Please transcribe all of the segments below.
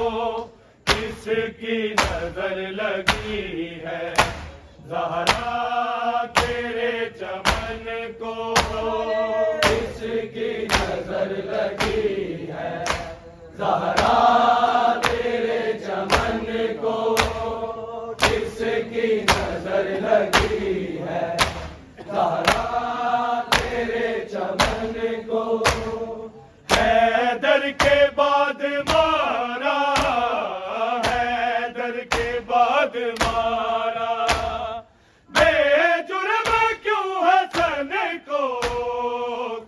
किसकी नजर लगी है ज़हरा तेरे चमन को, किसकी नजर लगी है ज़हरा तेरे चमन को, किसकी नजर लगी है ज़हरा तेरे चमन को। हैदर के बाद मारा, हैदर के बाद मारा, बेजुर्म क्यों हसन को,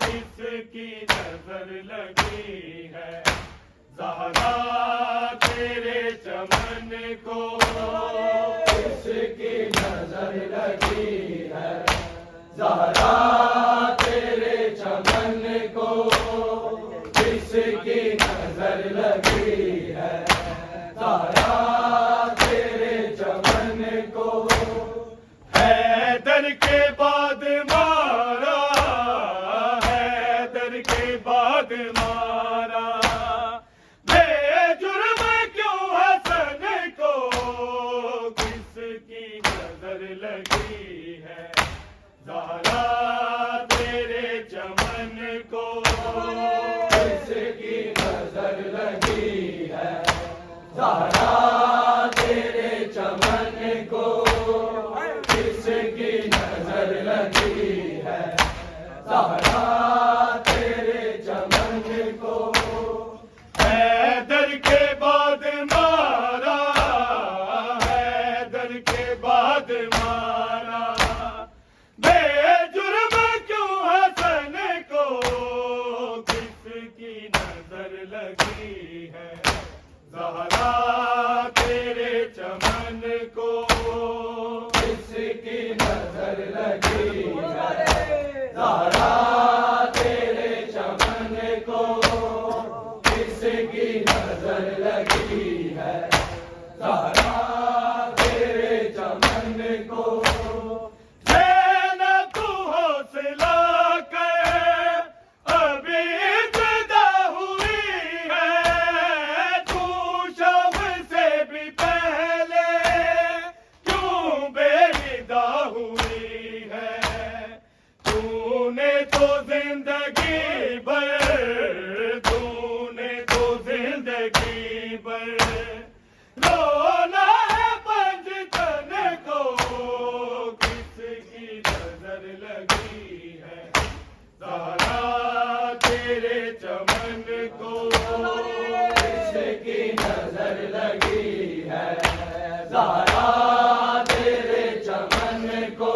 किसकी नजर लगी है ज़हरा तेरे चमन को, किसकी नजर लगी है ज़हरा तेरे चमन को, किसकी नजर लगी है ज़हरा तेरे चमन को। हैदर के बाद मारा, हैदर के बाद मारा, बेजुर्म क्यों हसन को, किसकी नजर लगी है ज़हरा तेरे चमन को, किसकी नजर लगी है ज़हरा तेरे चमन को, किसकी नजर लगी है ज़हरा तेरे चमन को। हैदर के बाद मारा, हैदर के बाद मारा, बेजुर्म क्यों हसन को, किसकी नजर लगी है ज़हरा तेरे चमन को, किसकी नजर लगी है ज़हरा तेरे चमन को, किसकी नजर लगी है ज़हरा तेरे चमन को। ज़ैनब तू हौसला कर अभी इब्तिदा हुई है, तू शब से भी पहले क्यों बेविदा हुई है, तूने तो जिंदगी भर, तूने तो जिंदगी भर रोना है पंजतन को, किसकी नजर लगी है ज़हरा तेरे चमन को, किसकी नजर लगी है ज़हरा तेरे चमन को,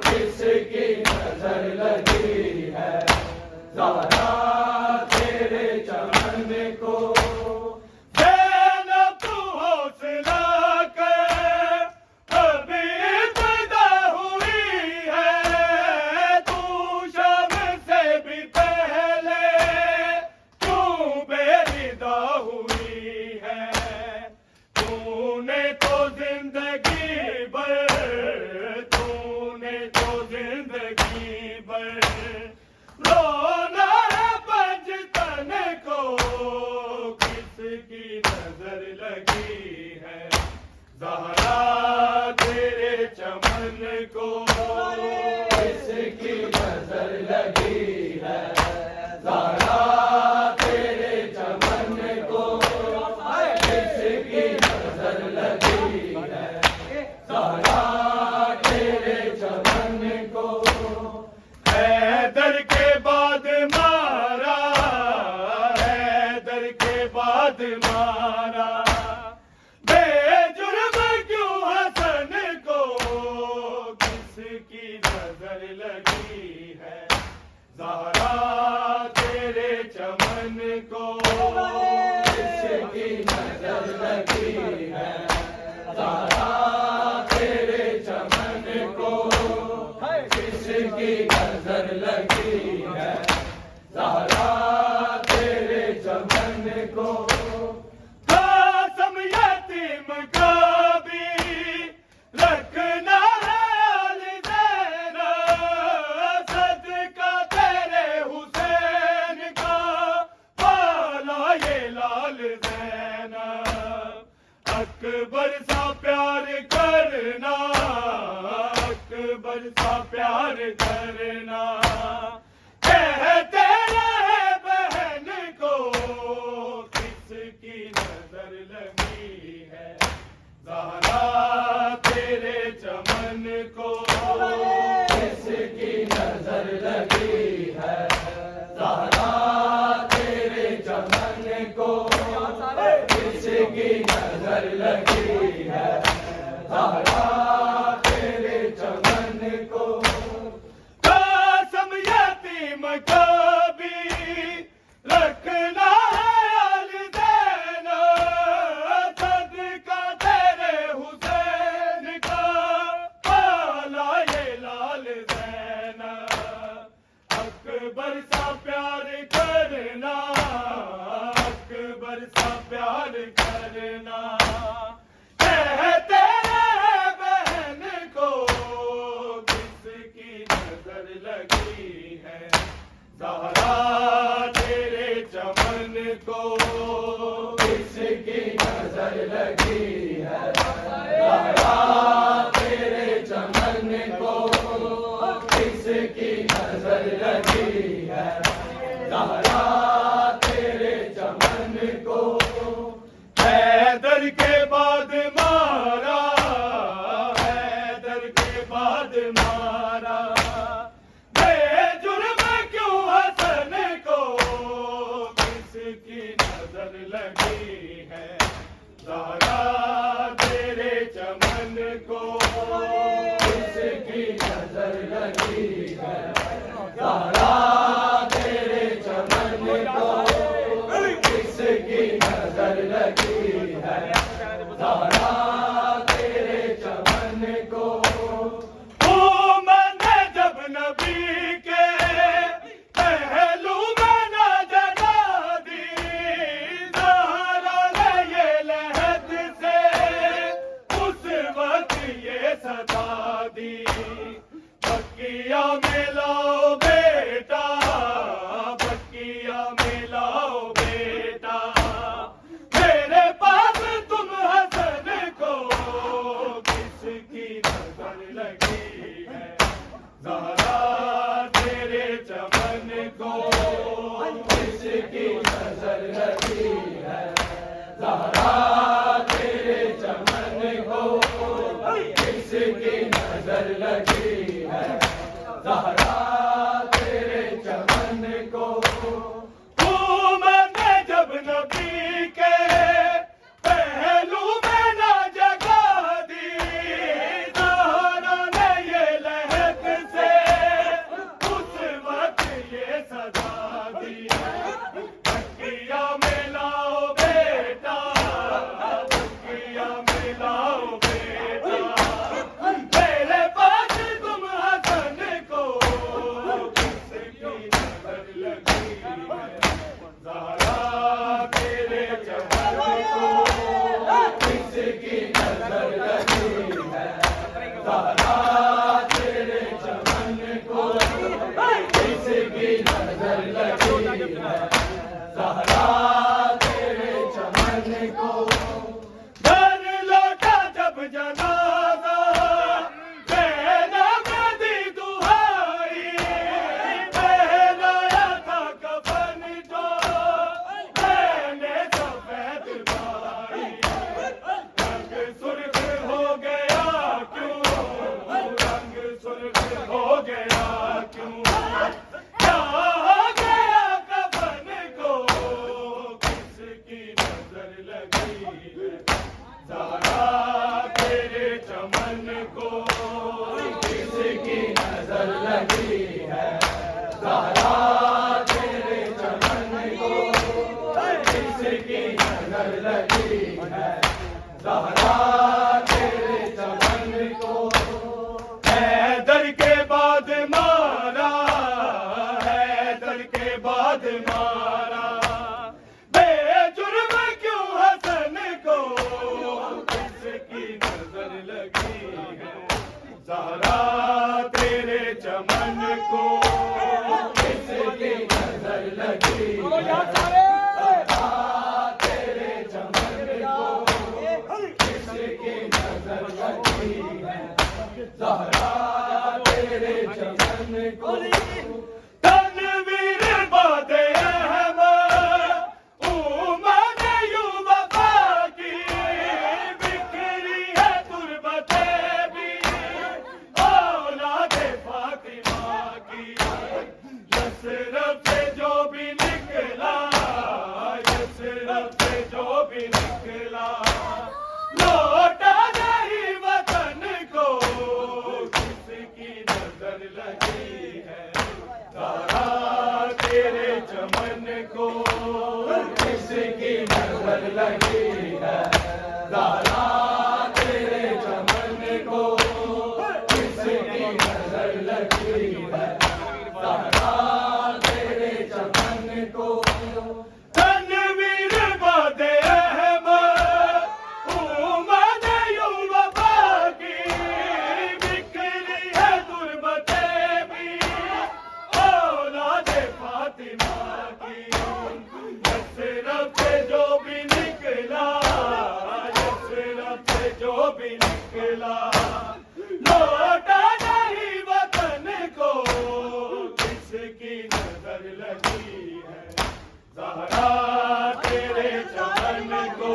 किसकी नजर लगी है ज़हरा तेरे चमन को। ज़ैनब तू हौसला कर अभी इब्तिदा हुई है, तू शब से भी पहले क्यों बेविदा हुई है, तूने तो जिंदगी भर, तूने तो जिंदगी भर रोना है पंजतन को, किसकी नजर लगी है ज़हरा तेरे चमन को, किसकी नजर लगी है ज़हरा तेरे चमन को, किसकी नजर लगी है ज़हरा तेरे चमन को। हैदर के बाद मारा, हैदर के बाद मारा, बेजुर्म क्यों हसन को, किसकी नजर लगी है ज़हरा तेरे चमन को, किसकी नजर लगी है ज़हरा तेरे चमन को, किसकी नजर लगी है ज़हरा तेरे चमन को। ज़ैनब। अकबर सा प्यार करना, अकबर सा प्यार करना, कहते रहे बहन को किसकी नजर लगी है, ज़हरा तेरे चमन को किसकी नजर लगी है, ज़हरा तेरे चमन को किसकी नजर लगी है, ज़हरा तेरे चमन को। कासम यतीम को भी रखना है ज़ैनब, सदका तेरे हुसैन का पाला ये लाल ज़ैनब। अकबर सा प्यार करना, अकबर सा प्यार करना, कहते रहे बहन को किसकी नजर लगी है, ज़हरा तेरे चमन को किसकी नजर लगी है, ज़हरा तेरे चमन को किसकी नजर लगी है, ज़हरा तेरे चमन को। हैदर के बाद मारा, हैदर के बाद मारा, बेजुर्म क्यों हसन को किसकी नजर लगी है, ज़हरा तेरे चमन को किसकी नजर लगी है, ज़हरा तेरे चमन को किसकी नजर लगी है, ज़हरा तेरे चमन को। ओ मैंने जब नबी के पहलू में ना जगा दी, ज़हरा ने ये लहद से उस वक्त ये सदा दी, बकिया में लाओ बेटा, बकिया में लाओ बेटा, मेरे पास तुम हसन को किसकी नजर लगी है, ज़हरा तेरे चमन को किसकी नजर लगी है, ज़हरा तेरे चमन को किसकी नजर लगी है, ज़हरा तेरे चमन को। मैंने जब नबी के पहलू में ना जगा दी, ज़हरा ने ये लहद से उस वक्त ये सदा दी, बकिया में लाओ बेटा, बकिया में लाओ बेटा, मेरे पास तुम हसन को किसकी नजर लगी है, ज़हरा तेरे चमन को किसकी नजर लगी है, ज़हरा तेरे चमन को किसकी नजर लगी है, ज़हरा तेरे चमन को। घर लौटा जब जनाज़ा ज़ैनब दी दुहाई, पहनाया था कफन जो मैंने सफेद भाई, रंग सुर्ख हो गया क्यों, रंग सुर्ख हो गया क्यों, क्या हो गया कफन को किसकी नजर लगी है, ज़हरा तेरे चमन को किसकी नजर लगी है, ज़हरा तेरे चमन को किसकी नजर लगी है, ज़हरा तेरे चमन को। हैदर के बाद मारा, हैदर के बाद मारा, बेजुर्म क्यों हसन को किसकी नजर लगी है, ज़हरा तेरे चमन को किसकी नजर लगी है, ज़हरा तेरे चमन भी निकला, लौटा नहीं वतन को, किसकी नजर लगी है ज़हरा तेरे चमन को, किसकी नजर लगी है ज़हरा तेरे चमन को, किसकी नजर लगी है ज़हरा तेरे चमन को। तनवीर बादे अहमद उमद यूं वफा की, बिखरी है गुरबते भी औलादे फातिमा की, यसरब से जो भी निकला, यसरब से जो भी निकला, लौटा नहीं वतन को, किसकी नजर लगी है ज़हरा तेरे चमन को,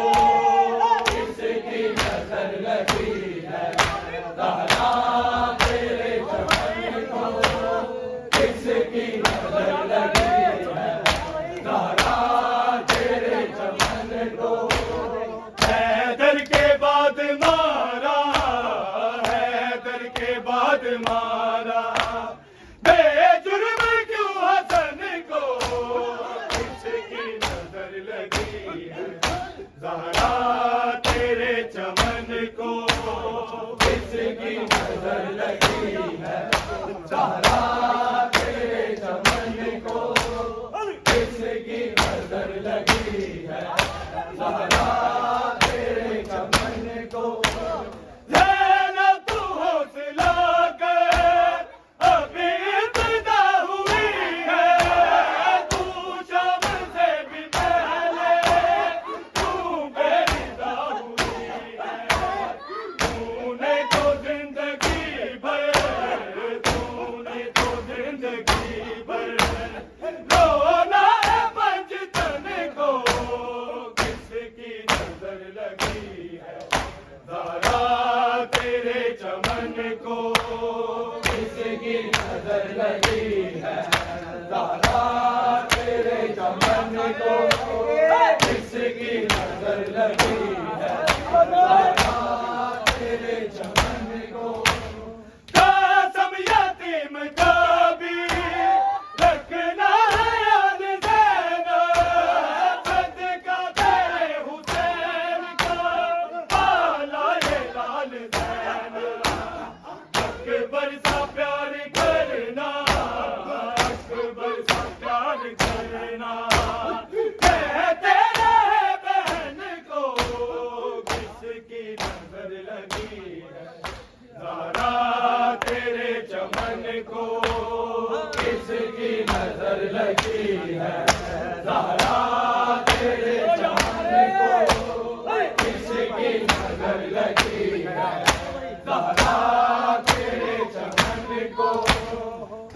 किसकी नजर लगी है ज़हरा तेरे चमन को, किसकी नजर लगी है ज़हरा तेरे चमन को। हैदर के बाद मारा, हैदर के बाद मारा, बेजुर्म क्यों हसन को, किसकी नजर लगी है ज़हरा तेरे चमन को, किसकी नजर लगी है ज़हरा तेरे चमन को, किसकी नजर लगी है ज़हरा तेरे चमन को। ज़ैनब तू हौसला कर, अभी इब्तिदा हुई है, तू शब से भी पहले तू बेरिदा हुई है, तूने तो जिंदगी भर, तूने तो जिंदगी भर रोना है पंजतन को, किसकी नजर लगी है ज़हरा तेरे चमन को, किसकी नजर लगी है ज़हरा तेरे चमन को, किसकी नजर लगी है ज़हरा तेरे चमन को। कासम यतीम का भी रखना है याद ज़ैनब, सदका तेरे हुसैन का पाला ये लाल ज़ैनब, अकबर सा प्यार करना, अकबर सा प्यार करना, कहते रहे बहन को, किसकी नजर लगी है ज़हरा तेरे चमन को, किसकी नजर लगी है ज़हरा तेरे चमन को, किसकी नजर लगी है ज़हरा तेरे चमन को।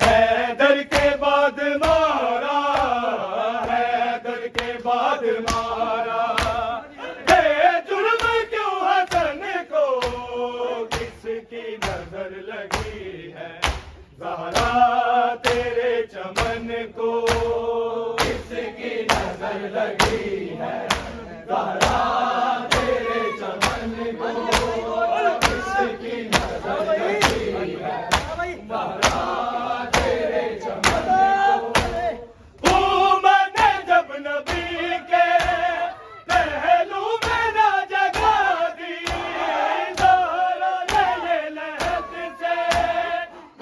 हैदर के बाद मारा, हैदर के बाद मारा, बेजुर्म क्यों हसन को, किसकी नजर लगी है ज़हरा तेरे चमन को, किसकी नजर लगी है ज़हरा तेरे चमन को, किसकी नजर लगी है ज़हरा तेरे चमन को। उमर ने जब नबी के पहलू में ना जगा दी, ज़हरा ने ये लहद से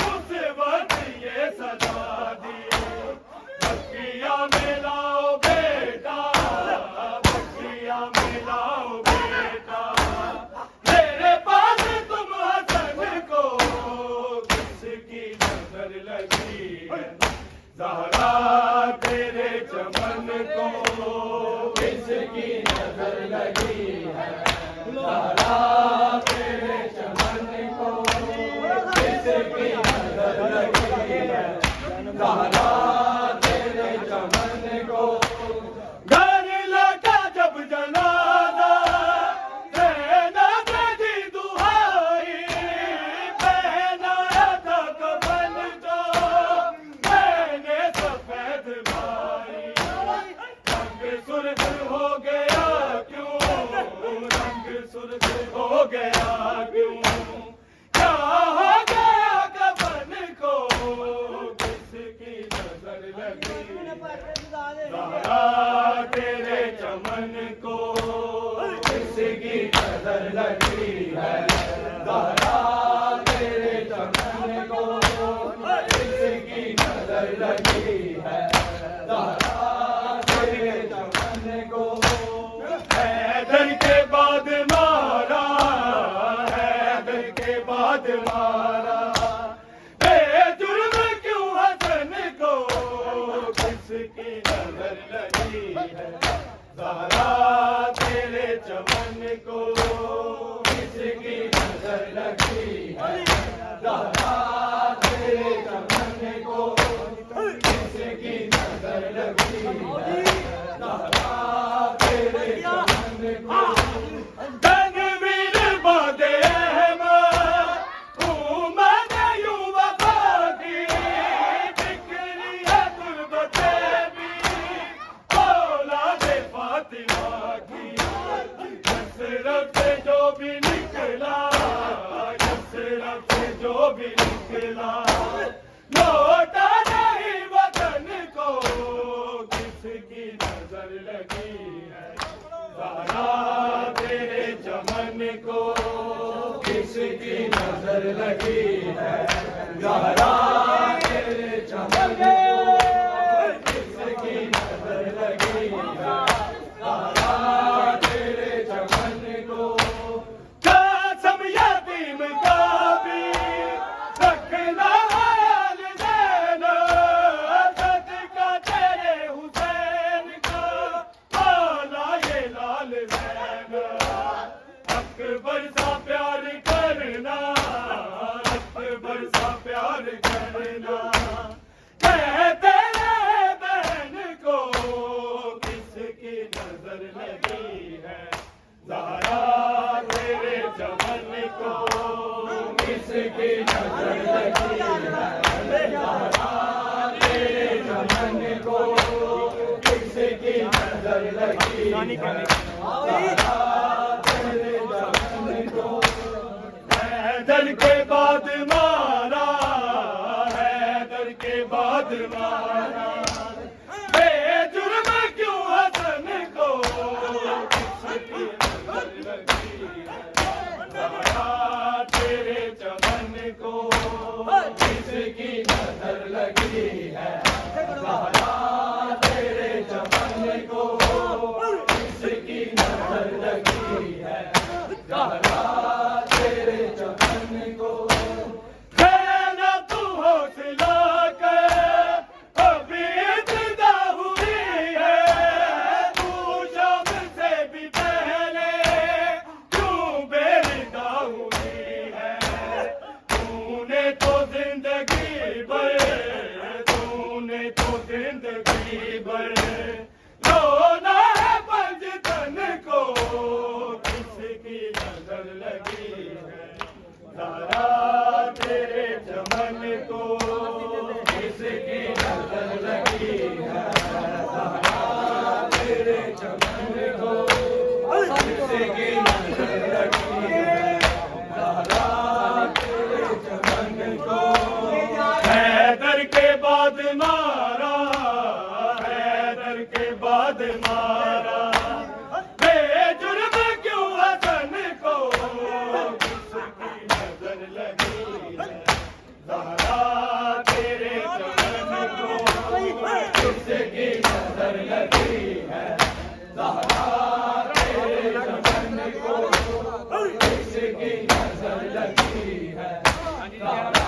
उस वक्त ये सजा दी, बखिया में लाओ बेटा, बखिया में लाओ बेटा, मेरे पास तुम हसन को, किसकी नजर लगी है ज़हरा तेरे चमन को, किसकी नजर लगी है ज़हरा तेरे चमन को, किसकी नजर लगी है ज़हरा तेरे चमन को। घर लौटा जब जनाजा, ज़ैनब दी दुहाई, पहनाया था कफन जो मैंने सफेद भाई, रंग सुर्ख हो गया क्यों, हो गया क्यों, क्या हो गया कफन को, किसकी नजर लगी, ज़हरा तेरे चमन को किसकी नजर लगी है, ज़हरा तेरे चमन को किसकी नजर लगी है, ज़हरा तेरे चमन को। हैदर के बाद मारा, हैदर के बाद मारा, बेजुर्म क्यों हसन को किसकी नजर लगी है, ज़हरा तेरे चमन को किसकी नजर लगी है, ज़हरा तेरे चमन को किसकी नजर लगी है, ज़हरा तेरे चमन को। तनवीर बादे अहमद उमद यूं वफा की, बिखरी है गुर्बते भी औलादे फातिमा की, यसरब से जो भी निकला, यसरब से जो भी निकला, लौटा नहीं वतन को किसकी नजर लगी है, ज़हरा तेरे चमन को किसकी नजर लगी है, ज़हरा तेरे चमन को किसकी नजर लगी है, ज़हरा तेरे चमन को। कसम यतीम का भी रखना ख्याल देना, सदका तेरे हुसैन का आला ये लाल ज़ैन, अकबर सा प्यार करना, अकबर सा प्यार करना, कहते रहे बहन को किसकी नजर लगी है, ज़हरा तेरे चमन को किसकी नजर लगी है, ज़हरा तेरे चमन को किसकी नजर लगी है, ज़हरा तेरे चमन को। हैदर के बाद मारा, हैदर के बाद मारा, बेजुर्म क्यों हसन को किसकी नजर लगी है, ज़हरा तेरे चमन को किसकी नजर लगी है, ज़हरा तेरे चमन को किसकी नजर लगी है, ज़हरा तेरे चमन को। कहना तू हौसला कर, अभी इब्तिदा हुई है, तू शाम से भी पहले क्यों बेरिदा हुई है, तूने तो जिंदगी भर, तूने तो जिंदगी भर रोना है पंजतन को किसकी नजर लगी है, ज़हरा तेरे चमन को किसकी नजर लगी है, ज़हरा तेरे चमन को किसकी नजर लगी है, ज़हरा तेरे चमन को। हैदर के बाद मारा, हैदर के बाद मारा, बेजुर्म क्यों हसन को किसकी नजर लगी है, ज़हरा तेरे चमन को किसकी नजर लगी है, ज़हरा तेरे चमन को किसकी नजर लगी है, ज़हरा